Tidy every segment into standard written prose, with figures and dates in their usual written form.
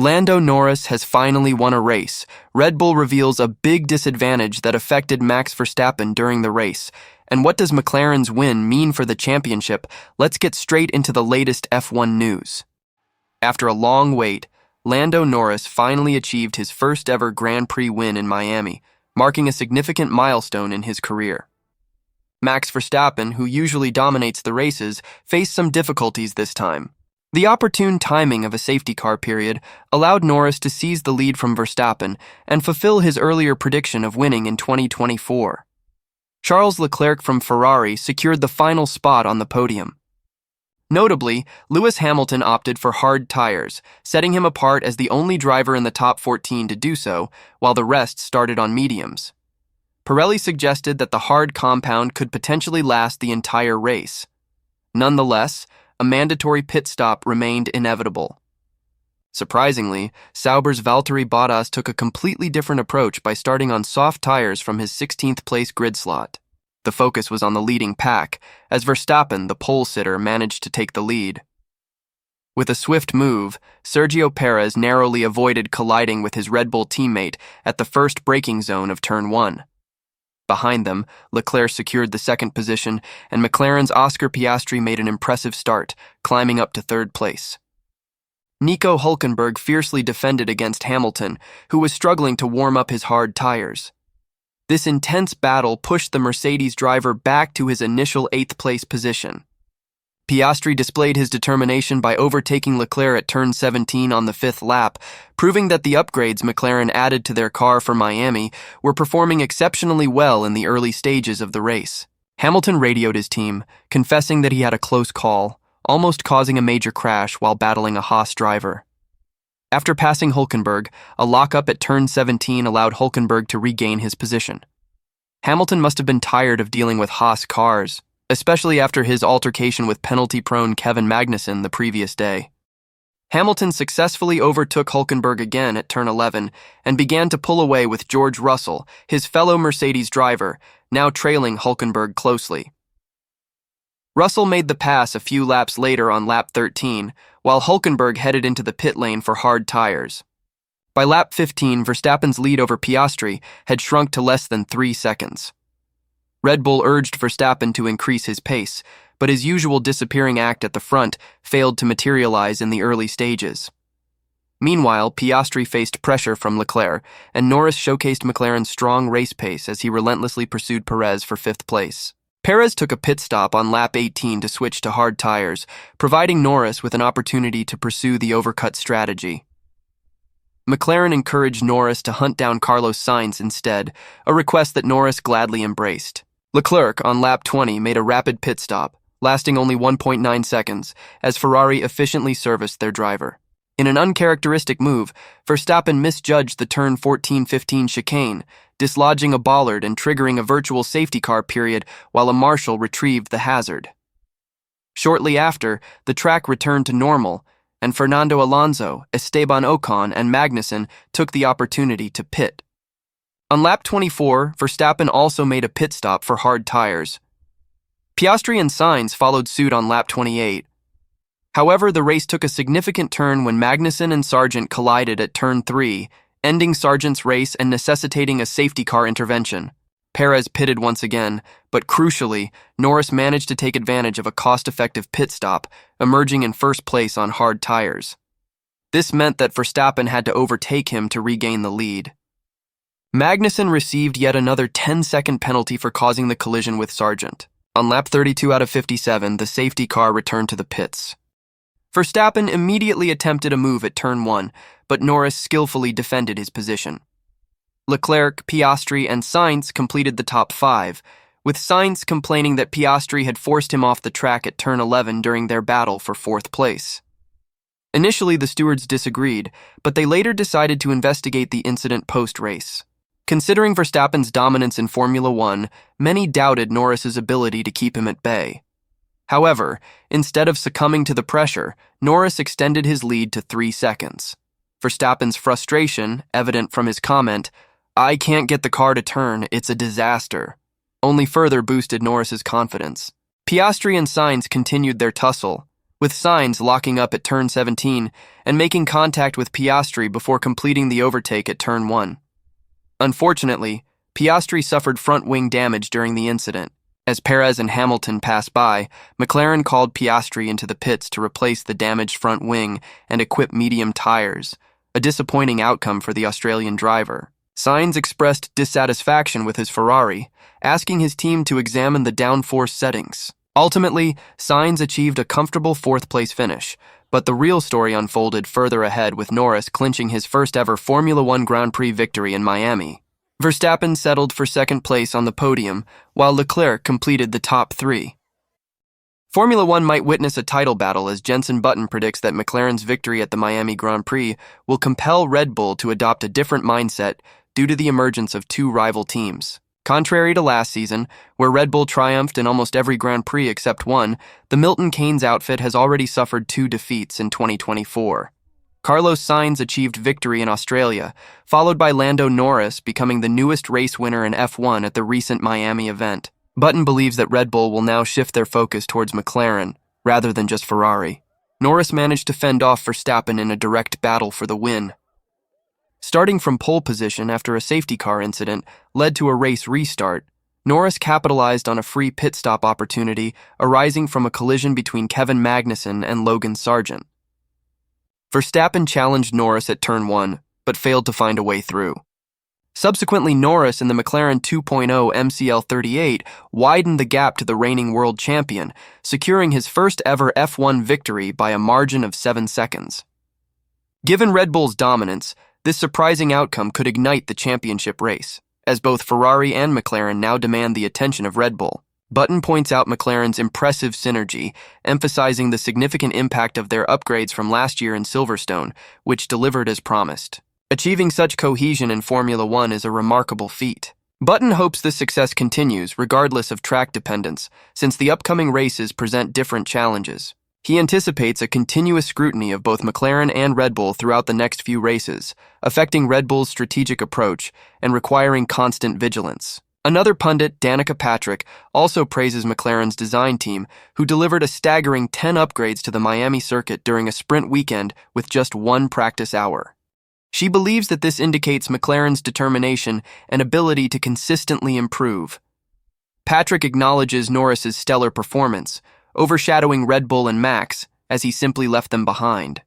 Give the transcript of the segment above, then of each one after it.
Lando Norris has finally won a race. Red Bull reveals a big disadvantage that affected Max Verstappen during the race. And what does McLaren's win mean for the championship? Let's get straight into the latest F1 news. After a long wait, Lando Norris finally achieved his first ever Grand Prix win in Miami, marking a significant milestone in his career. Max Verstappen, who usually dominates the races, faced some difficulties this time. The opportune timing of a safety car period allowed Norris to seize the lead from Verstappen and fulfill his earlier prediction of winning in 2024. Charles Leclerc from Ferrari secured the final spot on the podium. Notably, Lewis Hamilton opted for hard tires, setting him apart as the only driver in the top 14 to do so, while the rest started on mediums. Pirelli suggested that the hard compound could potentially last the entire race. Nonetheless, a mandatory pit stop remained inevitable. Surprisingly, Sauber's Valtteri Bottas took a completely different approach by starting on soft tires from his 16th place grid slot. The focus was on the leading pack, as Verstappen, the pole sitter, managed to take the lead. With a swift move, Sergio Perez narrowly avoided colliding with his Red Bull teammate at the first braking zone of Turn 1. Behind them, Leclerc secured the second position, and McLaren's Oscar Piastri made an impressive start, climbing up to third place. Nico Hülkenberg fiercely defended against Hamilton, who was struggling to warm up his hard tires. This intense battle pushed the Mercedes driver back to his initial 8th place position. Piastri displayed his determination by overtaking Leclerc at turn 17 on the 5th lap, proving that the upgrades McLaren added to their car for Miami were performing exceptionally well in the early stages of the race. Hamilton radioed his team, confessing that he had a close call, almost causing a major crash while battling a Haas driver. After passing Hülkenberg, a lockup at turn 17 allowed Hülkenberg to regain his position. Hamilton must have been tired of dealing with Haas cars, especially after his altercation with penalty-prone Kevin Magnussen the previous day. Hamilton successfully overtook Hülkenberg again at turn 11 and began to pull away with George Russell, his fellow Mercedes driver, now trailing Hülkenberg closely. Russell made the pass a few laps later on lap 13, while Hülkenberg headed into the pit lane for hard tires. By lap 15, Verstappen's lead over Piastri had shrunk to less than 3 seconds. Red Bull urged Verstappen to increase his pace, but his usual disappearing act at the front failed to materialize in the early stages. Meanwhile, Piastri faced pressure from Leclerc, and Norris showcased McLaren's strong race pace as he relentlessly pursued Perez for 5th place. Perez took a pit stop on lap 18 to switch to hard tires, providing Norris with an opportunity to pursue the overcut strategy. McLaren encouraged Norris to hunt down Carlos Sainz instead, a request that Norris gladly embraced. Leclerc, on lap 20, made a rapid pit stop, lasting only 1.9 seconds, as Ferrari efficiently serviced their driver. In an uncharacteristic move, Verstappen misjudged the turn 14-15 chicane, dislodging a bollard and triggering a virtual safety car period while a marshal retrieved the hazard. Shortly after, the track returned to normal, and Fernando Alonso, Esteban Ocon, and Magnussen took the opportunity to pit. On lap 24, Verstappen also made a pit stop for hard tires. Piastri and Sainz followed suit on lap 28. However, the race took a significant turn when Magnussen and Sargent collided at turn 3, ending Sargent's race and necessitating a safety car intervention. Perez pitted once again, but crucially, Norris managed to take advantage of a cost-effective pit stop, emerging in first place on hard tires. This meant that Verstappen had to overtake him to regain the lead. Magnussen received yet another 10-second penalty for causing the collision with Sargent. On lap 32 out of 57, the safety car returned to the pits. Verstappen immediately attempted a move at turn 1, but Norris skillfully defended his position. Leclerc, Piastri, and Sainz completed the top 5, with Sainz complaining that Piastri had forced him off the track at turn 11 during their battle for 4th place. Initially, the stewards disagreed, but they later decided to investigate the incident post-race. Considering Verstappen's dominance in Formula One, many doubted Norris's ability to keep him at bay. However, instead of succumbing to the pressure, Norris extended his lead to 3 seconds. Verstappen's frustration, evident from his comment, "I can't get the car to turn, it's a disaster," only further boosted Norris's confidence. Piastri and Sainz continued their tussle, with Sainz locking up at turn 17 and making contact with Piastri before completing the overtake at turn 1. Unfortunately, Piastri suffered front wing damage during the incident. As Perez and Hamilton passed by, McLaren called Piastri into the pits to replace the damaged front wing and equip medium tires, a disappointing outcome for the Australian driver. Sainz expressed dissatisfaction with his Ferrari, asking his team to examine the downforce settings. Ultimately, Sainz achieved a comfortable fourth-place finish, but the real story unfolded further ahead with Norris clinching his first-ever Formula One Grand Prix victory in Miami. Verstappen settled for second place on the podium, while Leclerc completed the top 3. Formula One might witness a title battle as Jenson Button predicts that McLaren's victory at the Miami Grand Prix will compel Red Bull to adopt a different mindset due to the emergence of two rival teams. Contrary to last season, where Red Bull triumphed in almost every Grand Prix except one, the Milton Keynes outfit has already suffered 2 defeats in 2024. Carlos Sainz achieved victory in Australia, followed by Lando Norris becoming the newest race winner in F1 at the recent Miami event. Button believes that Red Bull will now shift their focus towards McLaren, rather than just Ferrari. Norris managed to fend off Verstappen in a direct battle for the win. Starting from pole position after a safety car incident led to a race restart, Norris capitalized on a free pit stop opportunity arising from a collision between Kevin Magnussen and Logan Sargent. Verstappen challenged Norris at turn 1, but failed to find a way through. Subsequently, Norris in the McLaren 2.0 MCL38 widened the gap to the reigning world champion, securing his first ever F1 victory by a margin of 7 seconds. Given Red Bull's dominance, this surprising outcome could ignite the championship race, as both Ferrari and McLaren now demand the attention of Red Bull. Button points out McLaren's impressive synergy, emphasizing the significant impact of their upgrades from last year in Silverstone, which delivered as promised. Achieving such cohesion in Formula One is a remarkable feat. Button hopes this success continues, regardless of track dependence, since the upcoming races present different challenges. He anticipates a continuous scrutiny of both McLaren and Red Bull throughout the next few races, affecting Red Bull's strategic approach and requiring constant vigilance. Another pundit, Danica Patrick, also praises McLaren's design team, who delivered a staggering 10 upgrades to the Miami circuit during a sprint weekend with just 1 practice hour. She believes that this indicates McLaren's determination and ability to consistently improve. Patrick acknowledges Norris's stellar performance, overshadowing Red Bull and Max, as he simply left them behind.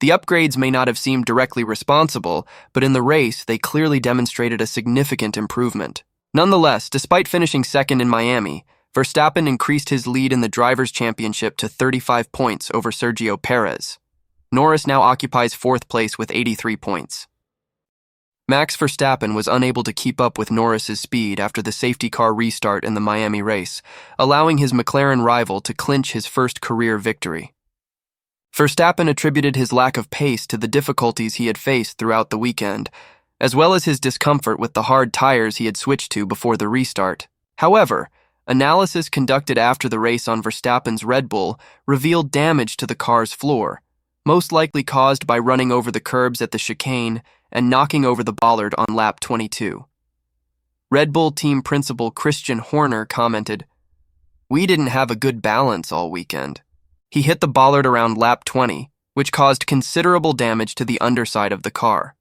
The upgrades may not have seemed directly responsible, but in the race they clearly demonstrated a significant improvement. Nonetheless, despite finishing second in Miami, Verstappen increased his lead in the Drivers' Championship to 35 points over Sergio Perez. Norris now occupies 4th place with 83 points. Max Verstappen was unable to keep up with Norris's speed after the safety car restart in the Miami race, allowing his McLaren rival to clinch his first career victory. Verstappen attributed his lack of pace to the difficulties he had faced throughout the weekend, as well as his discomfort with the hard tires he had switched to before the restart. However, analysis conducted after the race on Verstappen's Red Bull revealed damage to the car's floor, most likely caused by running over the curbs at the chicane and knocking over the bollard on lap 22. Red Bull team principal Christian Horner commented, "We didn't have a good balance all weekend. He hit the bollard around lap 20, which caused considerable damage to the underside of the car.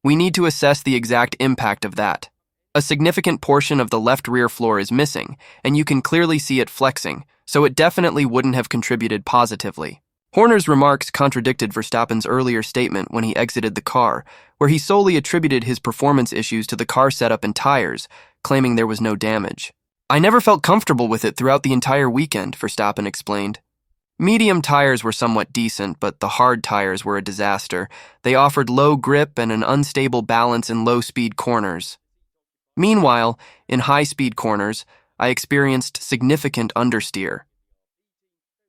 We need to assess the exact impact of that. A significant portion of the left rear floor is missing, and you can clearly see it flexing, so it definitely wouldn't have contributed positively." Horner's remarks contradicted Verstappen's earlier statement when he exited the car, where he solely attributed his performance issues to the car setup and tires, claiming there was no damage. "I never felt comfortable with it throughout the entire weekend," Verstappen explained. Medium tires were somewhat decent, but the hard tires were a disaster. They offered low grip and an unstable balance in low-speed corners. Meanwhile, in high-speed corners, I experienced significant understeer.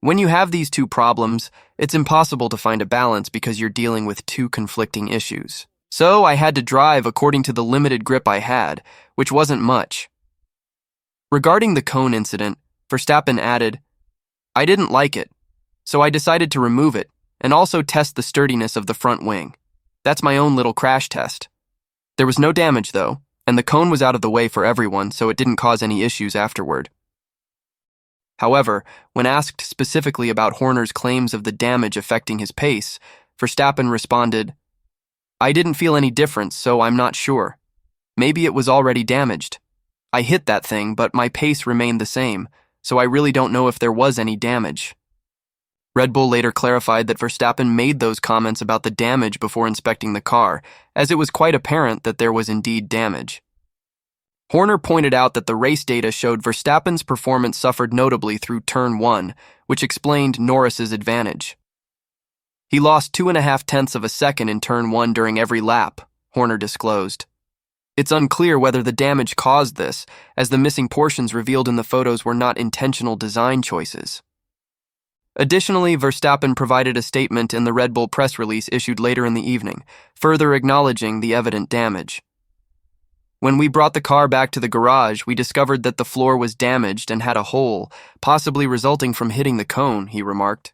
When you have these two problems, it's impossible to find a balance because you're dealing with two conflicting issues. So I had to drive according to the limited grip I had, which wasn't much. Regarding the cone incident, Verstappen added, "I didn't like it, so I decided to remove it and also test the sturdiness of the front wing. That's my own little crash test. There was no damage though, and the cone was out of the way for everyone, so it didn't cause any issues afterward." However, when asked specifically about Horner's claims of the damage affecting his pace, Verstappen responded, "I didn't feel any difference, so I'm not sure. Maybe it was already damaged. I hit that thing, but my pace remained the same, so I really don't know if there was any damage." Red Bull later clarified that Verstappen made those comments about the damage before inspecting the car, as it was quite apparent that there was indeed damage. Horner pointed out that the race data showed Verstappen's performance suffered notably through Turn 1, which explained Norris's advantage. "He lost 2.5 tenths of a second in Turn 1 during every lap," Horner disclosed. "It's unclear whether the damage caused this, as the missing portions revealed in the photos were not intentional design choices." Additionally, Verstappen provided a statement in the Red Bull press release issued later in the evening, further acknowledging the evident damage. "When we brought the car back to the garage, we discovered that the floor was damaged and had a hole, possibly resulting from hitting the cone," he remarked.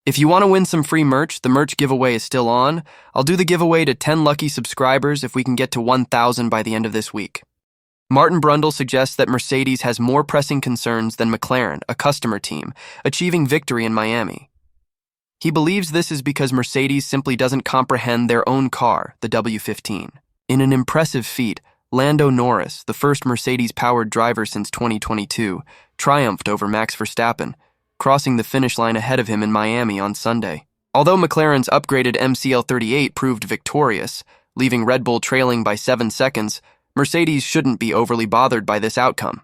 "If you want to win some free merch, the merch giveaway is still on. I'll do the giveaway to 10 lucky subscribers if we can get to 1,000 by the end of this week." Martin Brundle suggests that Mercedes has more pressing concerns than McLaren, a customer team, achieving victory in Miami. He believes this is because Mercedes simply doesn't comprehend their own car, the W15. In an impressive feat, Lando Norris, the first Mercedes-powered driver since 2022, triumphed over Max Verstappen, crossing the finish line ahead of him in Miami on Sunday. Although McLaren's upgraded MCL38 proved victorious, leaving Red Bull trailing by 7 seconds, Mercedes shouldn't be overly bothered by this outcome.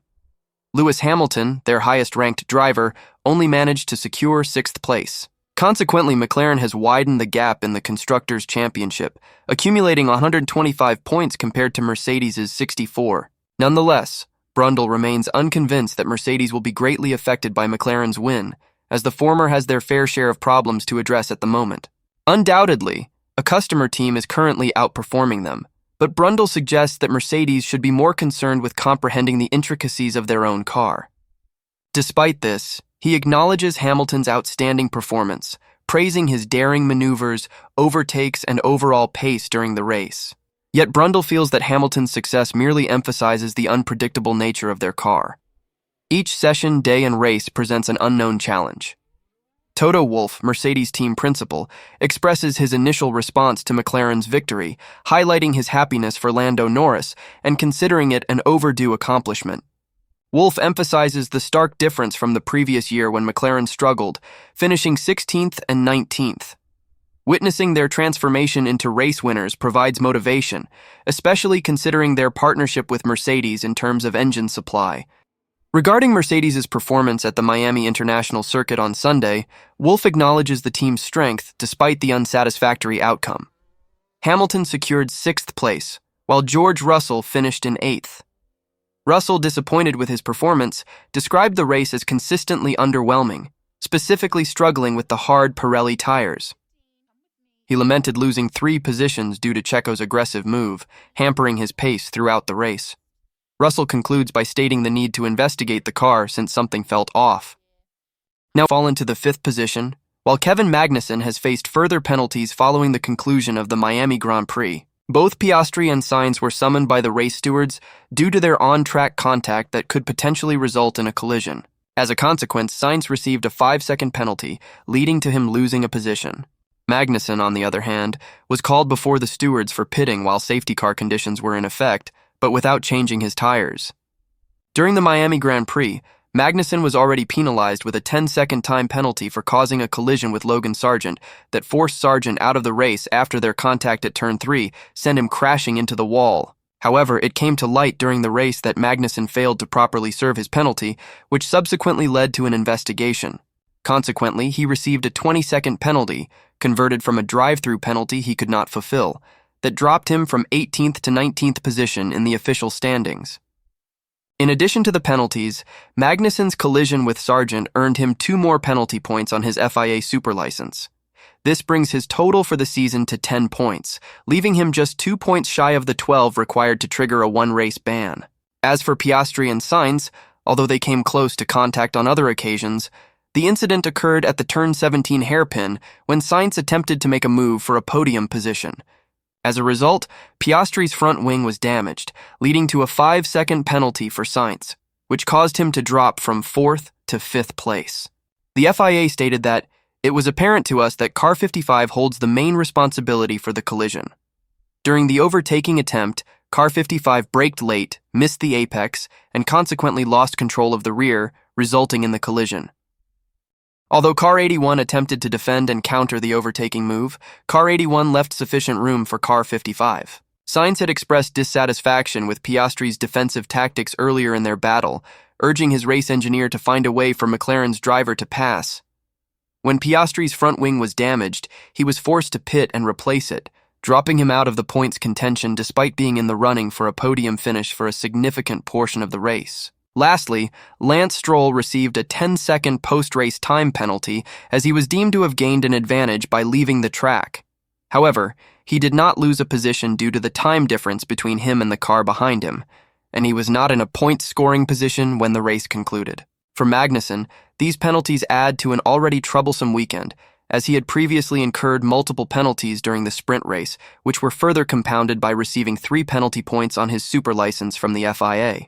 Lewis Hamilton, their highest-ranked driver, only managed to secure 6th place. Consequently, McLaren has widened the gap in the Constructors' Championship, accumulating 125 points compared to Mercedes' 64. Nonetheless, Brundle remains unconvinced that Mercedes will be greatly affected by McLaren's win, as the former has their fair share of problems to address at the moment. Undoubtedly, a customer team is currently outperforming them, but Brundle suggests that Mercedes should be more concerned with comprehending the intricacies of their own car. Despite this, he acknowledges Hamilton's outstanding performance, praising his daring maneuvers, overtakes, and overall pace during the race. Yet Brundle feels that Hamilton's success merely emphasizes the unpredictable nature of their car. Each session, day, and race presents an unknown challenge. Toto Wolff, Mercedes team principal, expresses his initial response to McLaren's victory, highlighting his happiness for Lando Norris and considering it an overdue accomplishment. Wolff emphasizes the stark difference from the previous year when McLaren struggled, finishing 16th and 19th. Witnessing their transformation into race winners provides motivation, especially considering their partnership with Mercedes in terms of engine supply. Regarding Mercedes' performance at the Miami International Circuit on Sunday, Wolff acknowledges the team's strength despite the unsatisfactory outcome. Hamilton secured 6th place, while George Russell finished in 8th. Russell, disappointed with his performance, described the race as consistently underwhelming, specifically struggling with the hard Pirelli tires. He lamented losing 3 positions due to Checo's aggressive move, hampering his pace throughout the race. Russell concludes by stating the need to investigate the car since something felt off. Now fallen to the 5th position, while Kevin Magnussen has faced further penalties following the conclusion of the Miami Grand Prix. Both Piastri and Sainz were summoned by the race stewards due to their on-track contact that could potentially result in a collision. As a consequence, Sainz received a 5-second penalty, leading to him losing a position. Magnussen, on the other hand, was called before the stewards for pitting while safety car conditions were in effect, but without changing his tires. During the Miami Grand Prix, Magnussen was already penalized with a 10-second time penalty for causing a collision with Logan Sargeant that forced Sargeant out of the race after their contact at Turn 3 sent him crashing into the wall. However, it came to light during the race that Magnussen failed to properly serve his penalty, which subsequently led to an investigation. Consequently, he received a 20-second penalty, converted from a drive-through penalty he could not fulfill, that dropped him from 18th to 19th position in the official standings. In addition to the penalties, Magnussen's collision with Sargeant earned him 2 more penalty points on his FIA Super License. This brings his total for the season to 10 points, leaving him just 2 points shy of the 12 required to trigger a 1-race ban. As for Piastri and Sainz, although they came close to contact on other occasions, the incident occurred at the Turn 17 hairpin when Sainz attempted to make a move for a podium position. As a result, Piastri's front wing was damaged, leading to a 5-second penalty for Sainz. which caused him to drop from 4th to 5th place. The FIA stated that it was apparent to us that car 55 holds the main responsibility for the collision. During the overtaking attempt, car 55 braked late, missed the apex, and consequently lost control of the rear, resulting in the collision. Although car 81 attempted to defend and counter the overtaking move, car 81 left sufficient room for car 55. Sainz had expressed dissatisfaction with Piastri's defensive tactics earlier in their battle, urging his race engineer to find a way for McLaren's driver to pass. When Piastri's front wing was damaged, he was forced to pit and replace it, dropping him out of the points contention despite being in the running for a podium finish for a significant portion of the race. Lastly, Lance Stroll received a 10-second post-race time penalty as he was deemed to have gained an advantage by leaving the track. However, he did not lose a position due to the time difference between him and the car behind him, and he was not in a point-scoring position when the race concluded. For Magnussen, these penalties add to an already troublesome weekend, as he had previously incurred multiple penalties during the sprint race, which were further compounded by receiving 3 penalty points on his super license from the FIA.